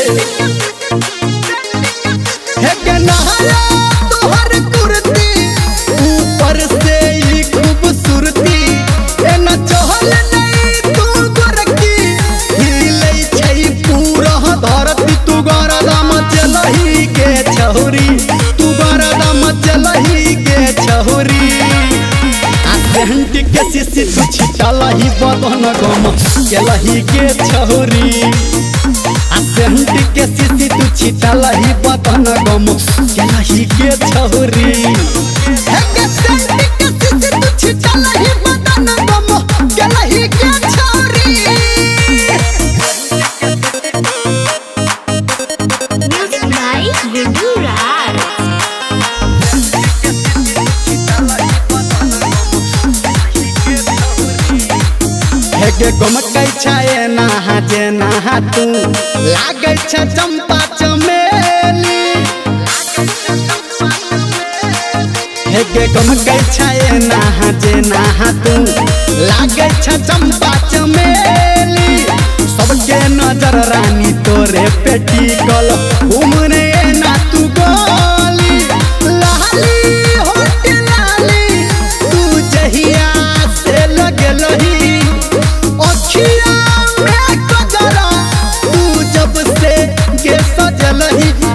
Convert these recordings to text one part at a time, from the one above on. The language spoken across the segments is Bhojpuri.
है के नहाया तोहर कुर्ती ऊपर से ही खूबसूरती ए न चहल नहीं तू गोरकी हिले छै पूरा धरती तू गरदम चलही के छहुरी तू गरदम चलही के छहुरी सेंट के सिसी तू छिटलही बदन गम केलही के छहुरी सेंट के सिसी तू छिटलही बदन गम केलही के छहुरी है के सेंट के सिसी तू छिटलही बदन गम केलही के छहुरी। म्यूजिक बाय रिदू राज। के गमकै छे नहा जे नहा तू लागै छ चंपा चमेली हे के गमकै छे नहा जे नहा तू लागै छ चंपा चमेली सबके नजर रानी तोरे पेटी कल उमरे ना तू गोली लाली होट लाली तू जहिया से लगलही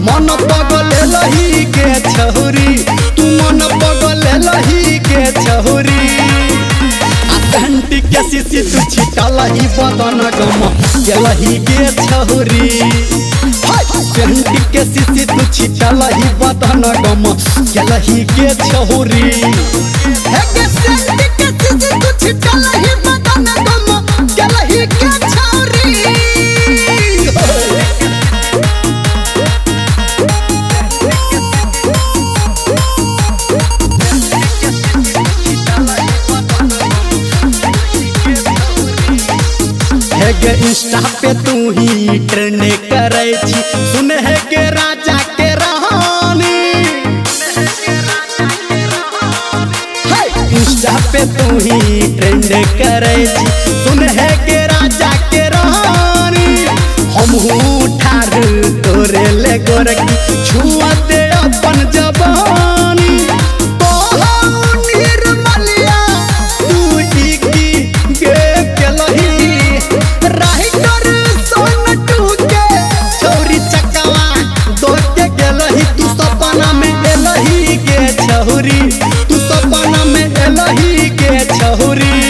मन पगल लही के छहुरी तू मन पगल लही के छहुरी सेंट के सिसी तू छिटलही बदन गम केलही के छहुरी सेंट के सिसी तू छिटलही बदन गम केलही के छहुरी है के सेंट के सिसी तू छिटलही बदन गम केलही के छहुरी। के इंस्टा पे तू ही ट्रेंड करे छी सुन है के राजा के रानी इंस्टा पे तू ही ट्रेंड करे छी सुन है के राजा के रानी हम ठार तोरे ले गोरकी छुआ दे अपन जवानी तू सपना में एलही के छहुरी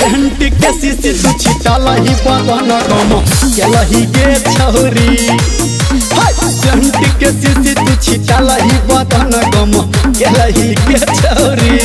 सेंट के सिसी तू छिटलही बदन गम केलही के छहुरी सेंट के सिसी तू छिटलही बदन गम केलही के छहुरी।